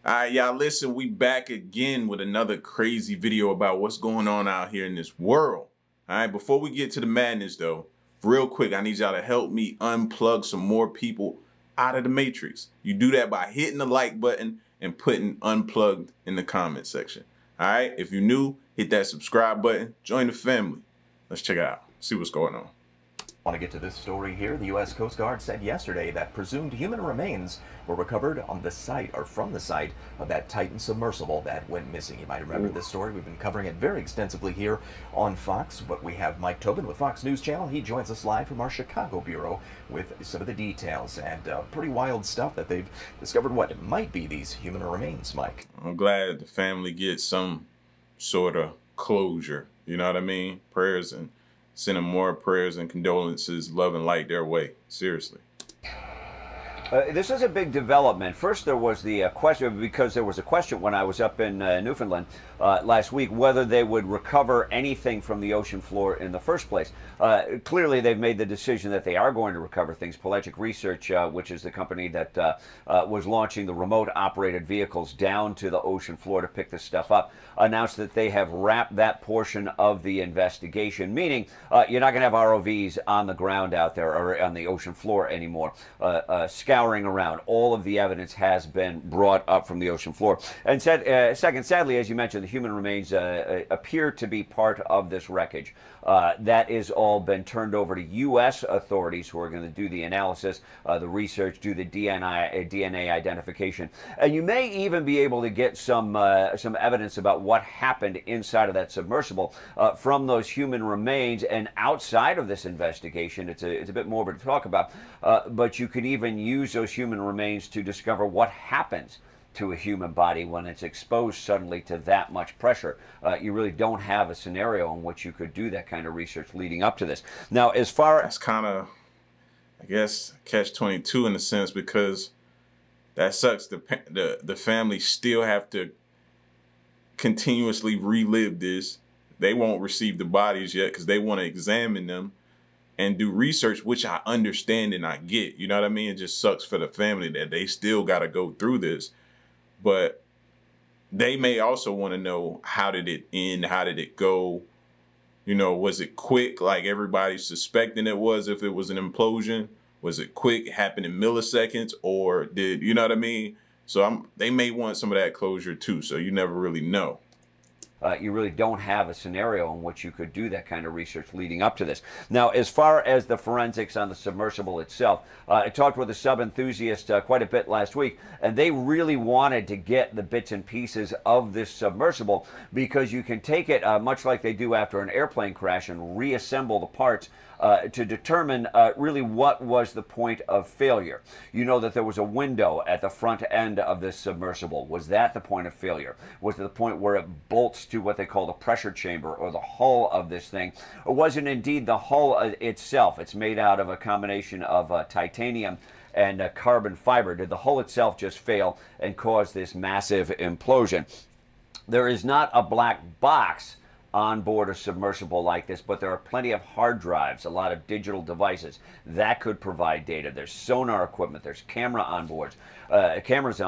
All right, y'all, listen, we back again with another crazy video about what's going on out here in this world. All right, before we get to the madness, though, real quick, I need y'all to help me unplug some more people out of the Matrix. You do that by hitting the like button and putting unplugged in the comment section. All right, if you're new, hit that subscribe button, join the family. Let's check it out, see what's going on. Want to get to this story here. The U.S. Coast Guard said yesterday that presumed human remains were recovered on the site or from the site of that Titan submersible that went missing. You might remember this story. We've been covering it very extensively here on Fox, but we have Mike Tobin with Fox News Channel. He joins us live from our Chicago bureau with some of the details and pretty wild stuff that they've discovered what might be these human remains, Mike. I'm glad the family gets some sort of closure. You know what I mean? Prayers and sending more prayers and condolences, love and light their way. Seriously. This is a big development. First, there was the question, because there was a question when I was up in Newfoundland last week, whether they would recover anything from the ocean floor in the first place. Clearly, they've made the decision that they are going to recover things. Pelagic Research, which is the company that was launching the remote-operated vehicles down to the ocean floor to pick this stuff up, announced that they have wrapped that portion of the investigation, meaning you're not going to have ROVs on the ground out there or on the ocean floor anymore, scouring around. All of the evidence has been brought up from the ocean floor. And second, sadly, as you mentioned, the human remains appear to be part of this wreckage. That is all been turned over to U.S. authorities who are going to do the analysis, the research, do the DNA identification. And you may even be able to get some evidence about what happened inside of that submersible from those human remains. And outside of this investigation, it's a bit morbid to talk about, but you could even use those human remains to discover what happens to a human body when it's exposed suddenly to that much pressure. You really don't have a scenario in which you could do that kind of research leading up to this. Now, as far That's kind of, I guess, catch-22 in a sense, because that sucks. The family still have to continuously relive this. They won't receive the bodies yet because they want to examine them and do research, which I understand and I get. You know what I mean? It just sucks for the family that they still got to go through this. But they may also want to know, how did it end? How did it go? You know, was it quick like everybody's suspecting it was? If it was an implosion, was it quick? It happened in milliseconds, or did, you know what I mean? So they may want some of that closure too. So you never really know. You really don't have a scenario in which you could do that kind of research leading up to this. Now, as far as the forensics on the submersible itself, I talked with a sub enthusiast quite a bit last week, and they really wanted to get the bits and pieces of this submersible because you can take it, much like they do after an airplane crash, and reassemble the parts to determine really what was the point of failure. You know that there was a window at the front end of this submersible. Was that the point of failure? Was it the point where it bolts to what they call the pressure chamber or the hull of this thing? Or was it indeed the hull itself? It's made out of a combination of titanium and carbon fiber. Did the hull itself just fail and cause this massive implosion? There is not a black box on board a submersible like this, but there are plenty of hard drives, a lot of digital devices that could provide data. There's sonar equipment, there's cameras on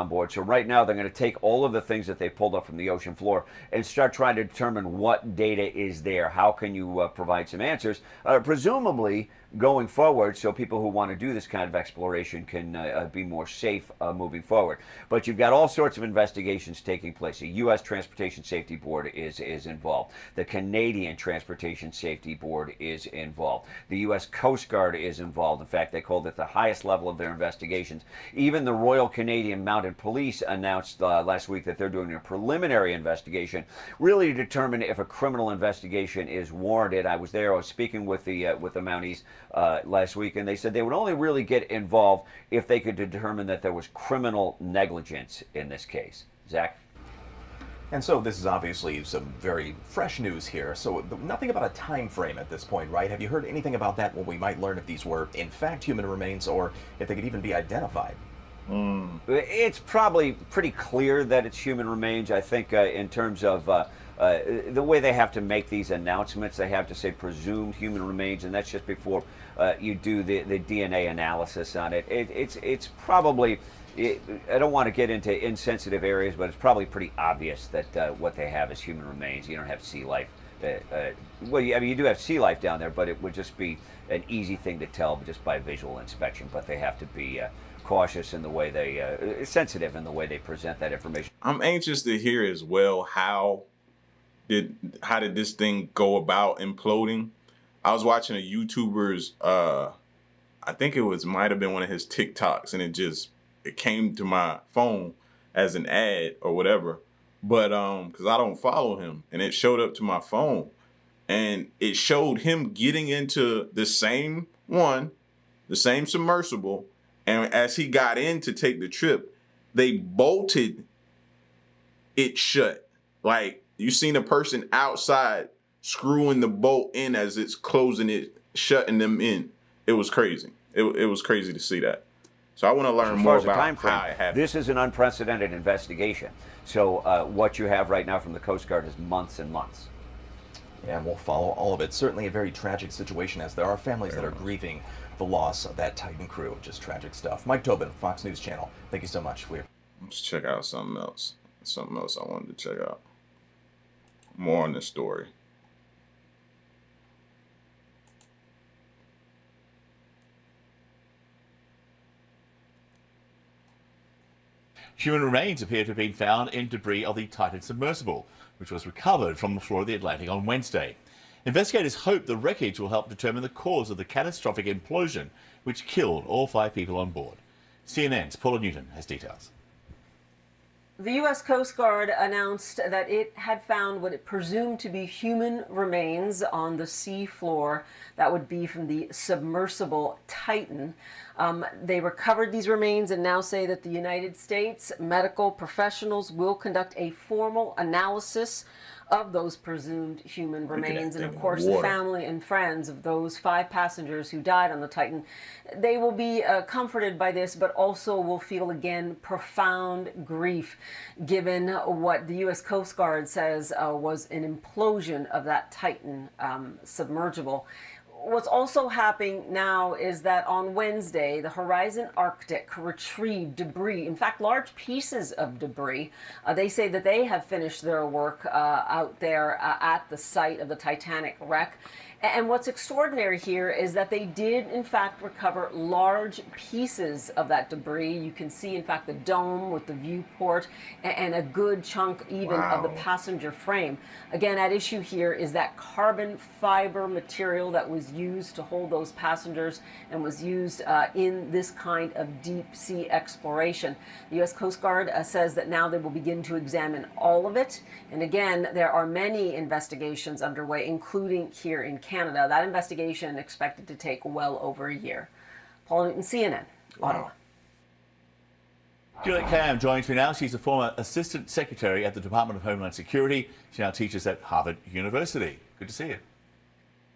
board. So right now they're going to take all of the things that they pulled up from the ocean floor and start trying to determine what data is there. How can you provide some answers, presumably going forward, so people who want to do this kind of exploration can be more safe moving forward. But you've got all sorts of investigations taking place. The U.S. Transportation Safety Board is involved. The Canadian Transportation Safety Board is involved. The U.S. Coast Guard is involved. In fact, they called it the highest level of their investigations. Even the Royal Canadian Mounted Police announced last week that they're doing a preliminary investigation, really to determine if a criminal investigation is warranted. I was there. I was speaking with the Mounties last week, and they said they would only really get involved if they could determine that there was criminal negligence in this case. Zach? And so this is obviously some very fresh news here. So nothing about a time frame at this point, right? Have you heard anything about that when we might learn if these were in fact human remains or if they could even be identified? It's probably pretty clear that it's human remains. I think in terms of the way they have to make these announcements, they have to say presumed human remains, and that's just before you do the DNA analysis on it. It's probably I don't want to get into insensitive areas, but it's probably pretty obvious that what they have is human remains. You don't have sea life. Well, I mean, you do have sea life down there, but it would just be an easy thing to tell just by visual inspection. But they have to be cautious in the way they, sensitive in the way they present that information. I'm anxious to hear as well how did this thing go about imploding. I was watching a YouTuber's, I think it might have been one of his TikToks, and it came to my phone as an ad or whatever. But because I don't follow him, and it showed up to my phone, and it showed him getting into the same submersible, and as he got in to take the trip, they bolted it shut. Like, you seen a person outside screwing the bolt in as it's closing it, shutting them in. It was crazy. It was crazy to see that. So I want to learn more about how it happened. This is an unprecedented investigation. So what you have right now from the Coast Guard is months and months. Yeah, and we'll follow all of it. Certainly a very tragic situation, as there are families that are grieving the loss of that Titan crew. Just tragic stuff. Mike Tobin, Fox News Channel. Thank you so much. Let's check out something else. Something else I wanted to check out. More on this story. Human remains appear to have been found in debris of the Titan submersible, which was recovered from the floor of the Atlantic on Wednesday. Investigators hope the wreckage will help determine the cause of the catastrophic implosion, which killed all 5 people on board. CNN's Paula Newton has details. The U.S. Coast Guard announced that it had found what it presumed to be human remains on the sea floor. That would be from the submersible Titan. They recovered these remains and now say that the United States medical professionals will conduct a formal analysis of those presumed human remains. And of course, the family and friends of those 5 passengers who died on the Titan, they will be comforted by this, but also will feel again profound grief given what the U.S. Coast Guard says was an implosion of that Titan submersible. What's also happening now is that on Wednesday, the Horizon Arctic retrieved debris, in fact, large pieces of debris. They say that they have finished their work out there at the site of the Titanic wreck. And what's extraordinary here is that they did, in fact, recover large pieces of that debris. You can see, in fact, the dome with the viewport and a good chunk even of the passenger frame. Again, at issue here is that carbon fiber material that was used to hold those passengers and was used in this kind of deep sea exploration. The U.S. Coast Guard says that now they will begin to examine all of it. And again, there are many investigations underway, including here in Canada. That investigation expected to take well over a year. Paula Newton, CNN, Ottawa. Juliet Cam joins me now. She's a former Assistant Secretary at the Department of Homeland Security. She now teaches at Harvard University. Good to see you.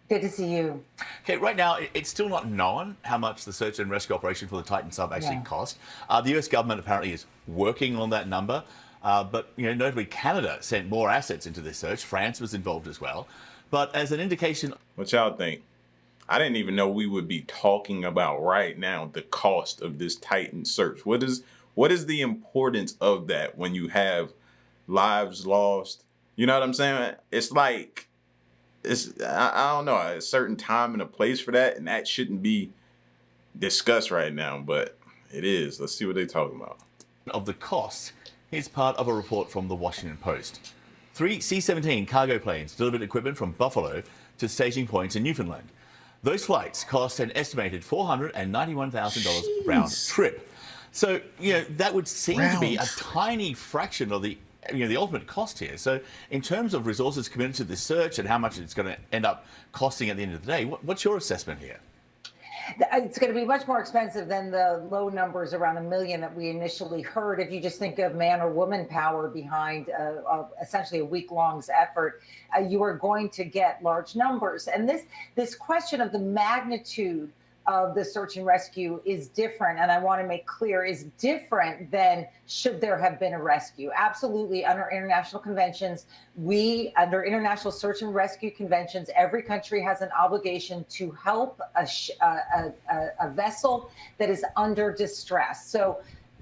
Good to see you. Okay, right now, it's still not known how much the search and rescue operation for the Titan sub actually cost. The US government apparently is working on that number. But, notably Canada sent more assets into this search. France was involved as well. But as an indication... What y'all think? I didn't even know we would be talking about right now the cost of this Titan search. What is the importance of that when you have lives lost? You know what I'm saying? It's like, I don't know, a certain time and a place for that, and that shouldn't be discussed right now, but it is. Let's see what they're talking about. Of the cost is part of a report from the Washington Post. 3 C-17 cargo planes delivered equipment from Buffalo to staging points in Newfoundland. Those flights cost an estimated $491,000 round trip. So, that would seem to be a tiny fraction of the, the ultimate cost here. So, in terms of resources committed to this search and how much it's going to end up costing at the end of the day, what's your assessment here? It's going to be much more expensive than the low numbers around $1 million that we initially heard. If you just think of man or woman power behind essentially a week-long effort, you are going to get large numbers. And this question of the magnitude of the search and rescue is different, and I want to make clear, is different than should there have been a rescue. Absolutely, under international conventions, under international search and rescue conventions, every country has an obligation to help a vessel that is under distress. So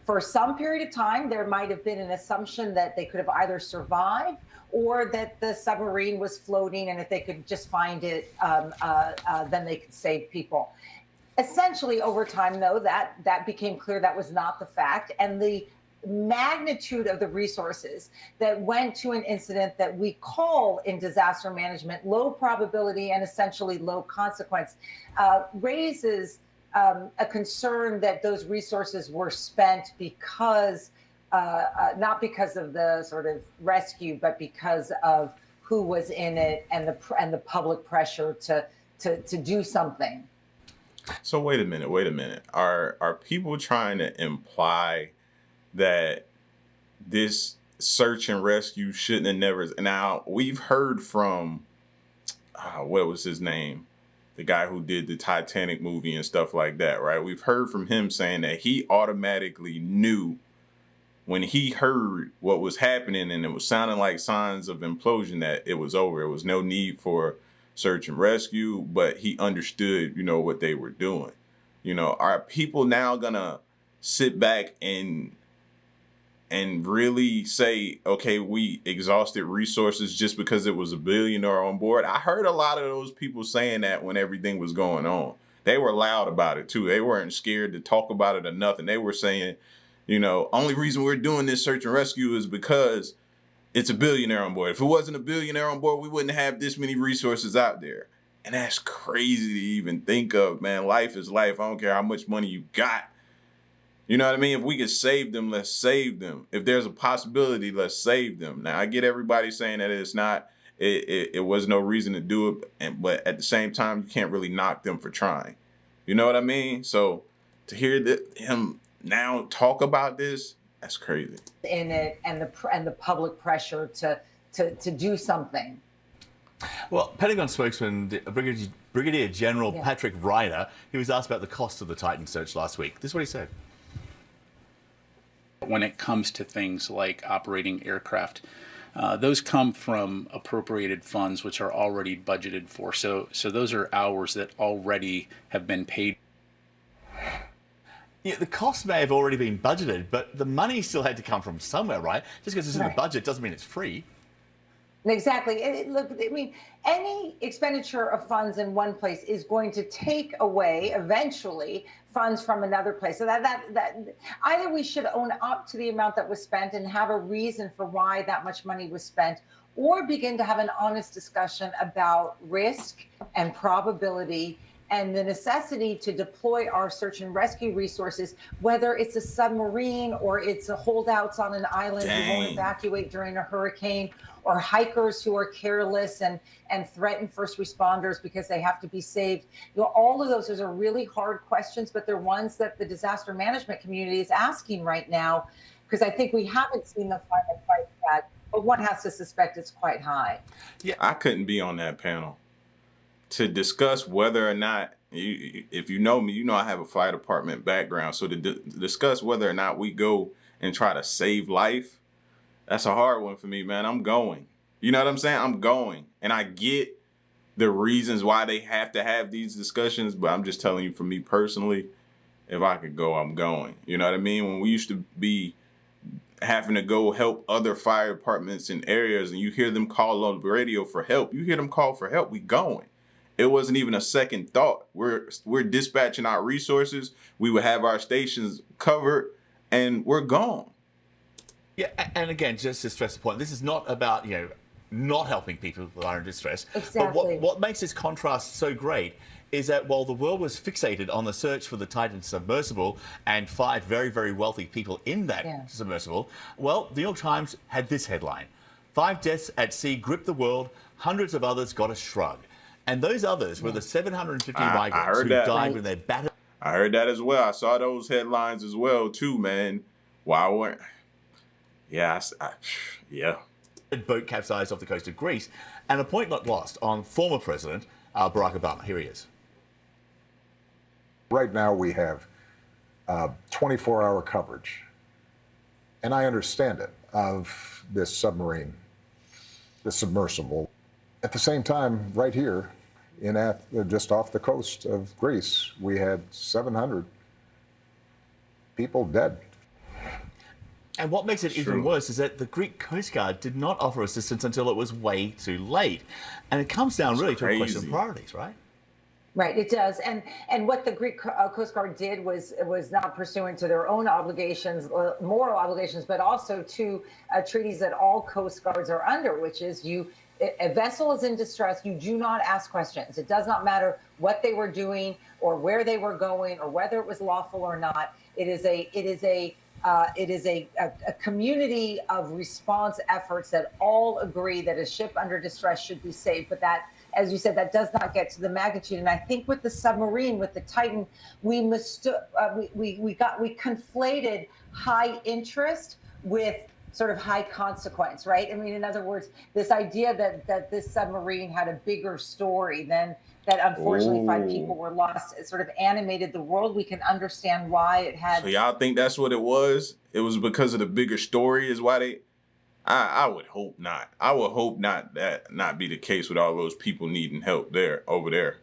for some period of time, there might have been an assumption that they could have either survived or that the submarine was floating, and if they could just find it, then they could save people. Essentially, over time, though, that became clear that was not the fact, and the magnitude of the resources that went to an incident that we call in disaster management low probability and essentially low consequence raises a concern that those resources were spent because not because of the sort of rescue, but because of who was in it and the public pressure to do something. So wait a minute. Are people trying to imply that this search and rescue shouldn't have never? Now, we've heard from what was his name? The guy who did the Titanic movie and stuff like that, right? We've heard from him saying that he automatically knew when he heard what was happening and it was sounding like signs of implosion that it was over. There was no need for search and rescue, but he understood, what they were doing. Are people now gonna sit back and really say, okay, we exhausted resources just because it was a billionaire on board? I heard a lot of those people saying that when everything was going on. They were loud about it too. They weren't scared to talk about it or nothing. They were saying, only reason we're doing this search and rescue is because it's a billionaire on board. If it wasn't a billionaire on board, we wouldn't have this many resources out there. And that's crazy to even think of, man. Life is life. I don't care how much money you got. You know what I mean? If we could save them, let's save them. If there's a possibility, let's save them. Now, I get everybody saying that it's not, it was no reason to do it. But at the same time, you can't really knock them for trying. You know what I mean? So to hear him now talk about this, that's crazy. In it and the public pressure to do something. Well, Pentagon spokesman Brigadier General Patrick Ryder, he was asked about the cost of the Titan search last week. This is what he said. When it comes to things like operating aircraft, those come from appropriated funds which are already budgeted for. So those are hours that already have been paid. Yeah, the cost may have already been budgeted, but the money still had to come from somewhere, right? Just because it's in the budget doesn't mean it's free. Exactly. Look, I mean, any expenditure of funds in one place is going to take away eventually funds from another place. So that either we should own up to the amount that was spent and have a reason for why that much money was spent, or begin to have an honest discussion about risk and probability and the necessity to deploy our search and rescue resources, whether it's a submarine or it's a holdouts on an island who won't evacuate during a hurricane, or hikers who are careless and threaten first responders because they have to be saved. All of those are really hard questions, but they're ones that the disaster management community is asking right now, because I think we haven't seen the final price yet, but one has to suspect it's quite high. Yeah, I couldn't be on that panel to discuss whether or not, if you know me, you know I have a fire department background. So to discuss whether or not we go and try to save life, that's a hard one for me, man. I'm going. You know what I'm saying? I'm going. And I get the reasons why they have to have these discussions, but I'm just telling you, for me personally, if I could go, I'm going. You know what I mean? When we used to be having to go help other fire departments in areas and you hear them call on the radio for help, you hear them call for help, we going. It wasn't even a second thought. We're dispatching our resources. We would have our stations covered and we're gone. Yeah, and again, just to stress the point, this is not about, not helping people that are in distress. Exactly. But what makes this contrast so great is that while the world was fixated on the search for the Titan submersible and 5 very, very wealthy people in that submersible, well, the New York Times had this headline: 5 deaths at sea gripped the world, hundreds of others got a shrug. And those others were the 750 migrants who died when they battered. I heard that as well. I saw those headlines as well, too, man. Why weren't... Yeah, yeah. Boat capsized off the coast of Greece, and a point not lost on former President Barack Obama. Here he is. Right now we have 24-hour coverage, and I understand it, of this submarine, this submersible. At the same time, right here, just off the coast of Greece, we had 700 people dead. And what makes it even worse is that the Greek Coast Guard did not offer assistance until it was way too late. And it comes down really to a question of priorities, right? Right, it does. And what the Greek Coast Guard did was not pursuant to their own obligations, moral obligations, but also to treaties that all Coast Guards are under, which is a vessel is in distress, you do not ask questions. It does not matter what they were doing or where they were going or whether it was lawful or not. It is a community of response efforts that all agree that a ship under distress should be saved. But that, as you said, that does not get to the magnitude. And I think with the submarine, with the Titan, we conflated high interest with sort of high consequence, right? I mean, in other words, this idea that this submarine had a bigger story than that unfortunately 5 people were lost, it sort of animated the world. We can understand why it had. So y'all think that's what it was? It was because of the bigger story is why they... I would hope not. I would hope that not be the case with all those people needing help over there.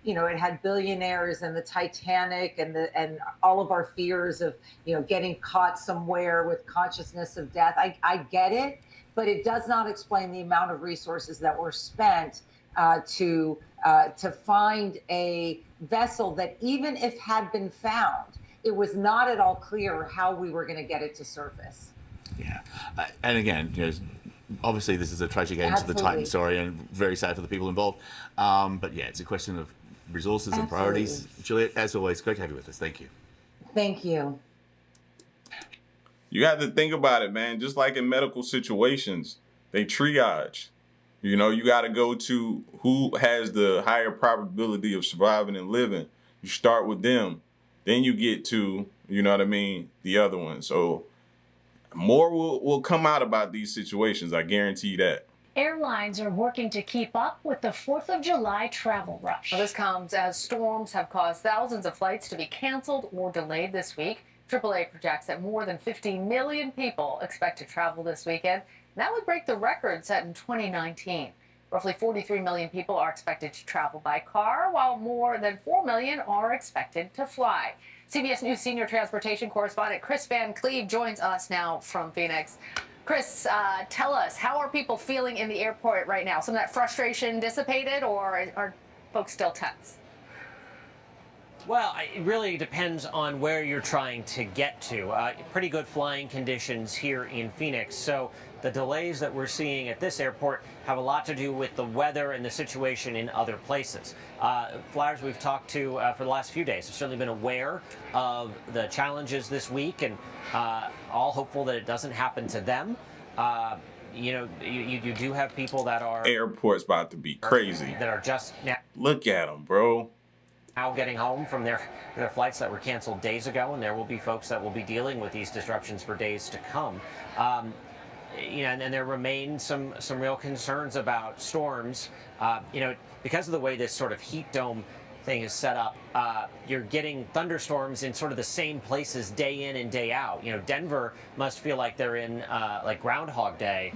You know, it had billionaires and the Titanic and all of our fears of, you know, getting caught somewhere with consciousness of death. I get it, but it does not explain the amount of resources that were spent to find a vessel that, even if had been found, it was not at all clear how we were going to get it to surface. Yeah, and again, you know, obviously this is a tragic end to the Titan story and very sad for the people involved. But yeah, it's a question of resources and priorities. Juliet, as always, great to have you with us. Thank you. Thank you. You have to think about it, man. Just like in medical situations, they triage. You know, you got to go to who has the higher probability of surviving and living. You start with them. Then you get to, you know what I mean, the other one. So more will come out about these situations. I guarantee that. Airlines are working to keep up with the 4th of July travel rush. Well, this comes as storms have caused thousands of flights to be canceled or delayed this week. AAA projects that more than 50 million people expect to travel this weekend. That would break the record set in 2019. Roughly 43 million people are expected to travel by car, while more than 4 million are expected to fly. CBS News senior transportation correspondent Chris Van Cleve joins us now from Phoenix. Chris, tell us, how are people feeling in the airport right now? Some of that frustration dissipated, or are folks still tense? Well, it really depends on where you're trying to get to. Pretty good flying conditions here in Phoenix. So the delays that we're seeing at this airport have a lot to do with the weather and the situation in other places. Flyers we've talked to for the last few days have certainly been aware of the challenges this week and all hopeful that it doesn't happen to them. You know, you do have people that are... Airport's about to be crazy. That are just now... Look at them, bro. Now getting home from their flights that were canceled days ago, and there will be folks that will be dealing with these disruptions for days to come. You know, and there remain some real concerns about storms. You know, because of the way this sort of heat dome thing is set up, you're getting thunderstorms in sort of the same places day in and day out. You know, Denver must feel like they're in like Groundhog Day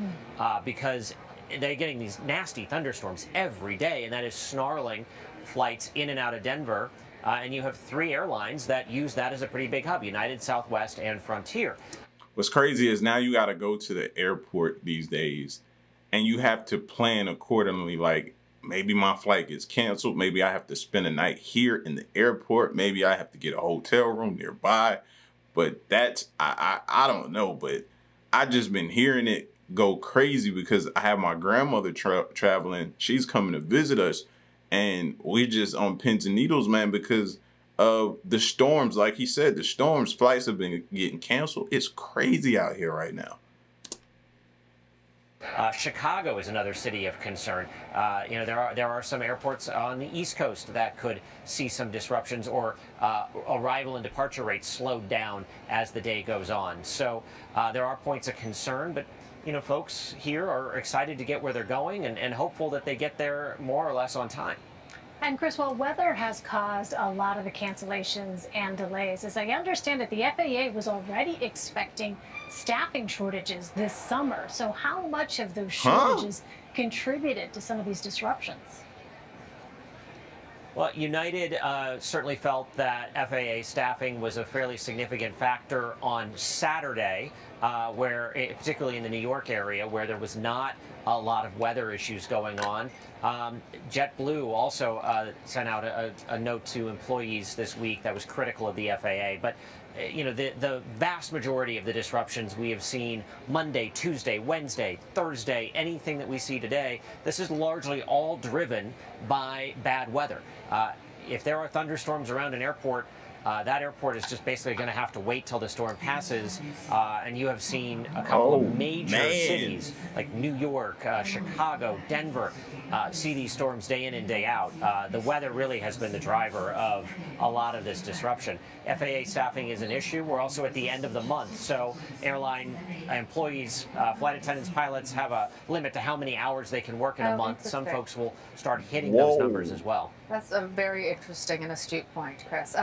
because they're getting these nasty thunderstorms every day, and that is snarling flights in and out of Denver. And you have 3 airlines that use that as a pretty big hub: United, Southwest, and Frontier. What's crazy is now you got to go to the airport these days and you have to plan accordingly. Like, maybe my flight gets canceled. Maybe I have to spend a night here in the airport. Maybe I have to get a hotel room nearby. But that's, I don't know. But I just been hearing it go crazy because I have my grandmother traveling. She's coming to visit us. And we're just on pins and needles, man, because of the storms. Like he said, the storms, flights have been getting canceled. It's crazy out here right now. Chicago is another city of concern. You know, there are some airports on the East Coast that could see some disruptions or arrival and departure rates slowed down as the day goes on. So there are points of concern, but you know, folks here are excited to get where they're going and hopeful that they get there more or less on time. And Chris, while weather has caused a lot of the cancellations and delays, as I understand it, the FAA was already expecting staffing shortages this summer. So how much of those shortages contributed to some of these disruptions? Well, United certainly felt that FAA staffing was a fairly significant factor on Saturday, particularly in the New York area, where there was not a lot of weather issues going on. JetBlue also sent out a note to employees this week that was critical of the FAA. But you know, the vast majority of the disruptions we have seen Monday, Tuesday, Wednesday, Thursday, anything that we see today, this is largely all driven by bad weather. If there are thunderstorms around an airport, that airport is just basically going to have to wait till the storm passes. And you have seen a couple of major cities like New York, Chicago, Denver see these storms day in and day out. The weather really has been the driver of a lot of this disruption. FAA staffing is an issue. We're also at the end of the month, so airline employees, flight attendants, pilots have a limit to how many hours they can work in a month. Some folks will start hitting those numbers as well. That's a very interesting and astute point, Chris.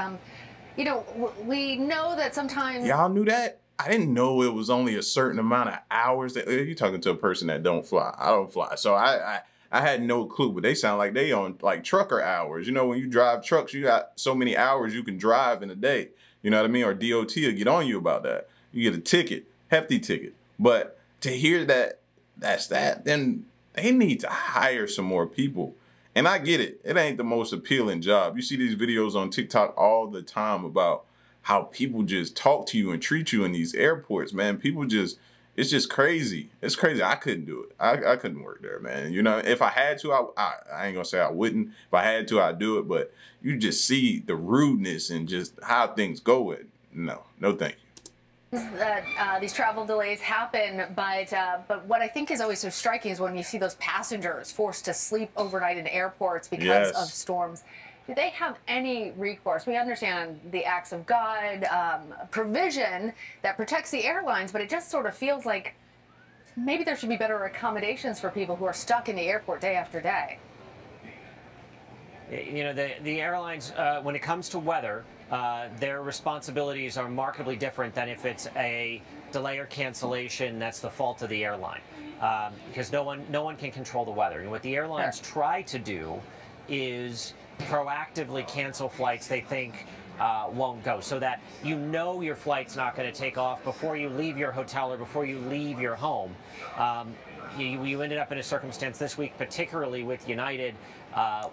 You know, we know that sometimes... Y'all knew that? I didn't know it was only a certain amount of hours. You're talking to a person that don't fly. I don't fly. So I had no clue, but they sound like they on like trucker hours. You know, when you drive trucks, you got so many hours you can drive in a day. You know what I mean? Or DOT will get on you about that. You get a ticket, hefty ticket. But to hear that that's that, then they need to hire some more people. And I get it. It ain't the most appealing job. You see these videos on TikTok all the time about how people just talk to you and treat you in these airports, man. People just, it's just crazy. It's crazy. I couldn't do it. I couldn't work there, man. You know, if I had to, I ain't gonna say I wouldn't. If I had to, I'd do it. But you just see the rudeness and just how things go with. No thank you. These travel delays happen, but what I think is always so striking is when you see those passengers forced to sleep overnight in airports because of storms. Do they have any recourse? We understand the acts of God, provision that protects the airlines, but it just sort of feels like maybe there should be better accommodations for people who are stuck in the airport day after day. You know, the airlines, when it comes to weather, their responsibilities are markedly different than if it's a delay or cancellation that's the fault of the airline, because no one can control the weather. And what the airlines try to do is proactively cancel flights they think won't go, so that you know your flight's not going to take off before you leave your hotel or before you leave your home. You ended up in a circumstance this week, particularly with United,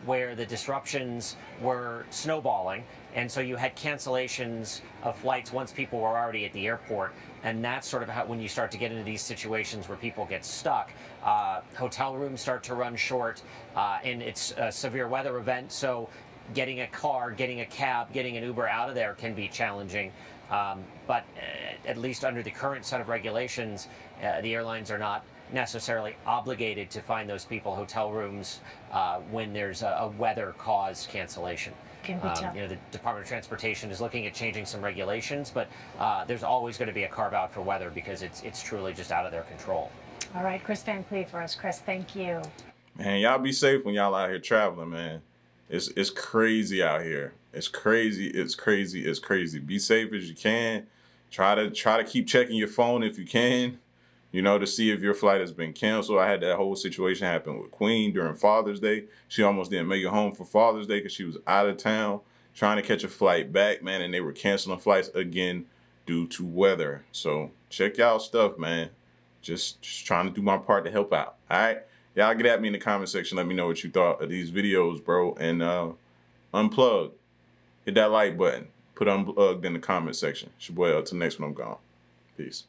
where the disruptions were snowballing, and so you had cancellations of flights once people were already at the airport. And that's sort of how, when you start to get into these situations where people get stuck, hotel rooms start to run short, and it's a severe weather event, so getting a car, getting a cab, getting an Uber out of there can be challenging. But at least under the current set of regulations, the airlines are not necessarily obligated to find those people hotel rooms when there's a weather-caused cancellation. You know, the Department of Transportation is looking at changing some regulations, but there's always going to be a carve-out for weather because it's truly just out of their control. All right, Chris Van Cleve for us. Chris, thank you. Man, y'all be safe when y'all out here traveling, man. It's crazy out here. It's crazy. It's crazy. It's crazy. Be safe as you can. Try to keep checking your phone if you can, you know, to see if your flight has been canceled. I had that whole situation happen with Queen during Father's Day. She almost didn't make it home for Father's Day because she was out of town trying to catch a flight back, man, and they were canceling flights again due to weather. So check y'all stuff, man. Just trying to do my part to help out. All right? Y'all get at me in the comment section. Let me know what you thought of these videos, bro. And unplug. Hit that like button. Put unplugged in the comment section. It's your boy L. Till next one, I'm gone. Peace.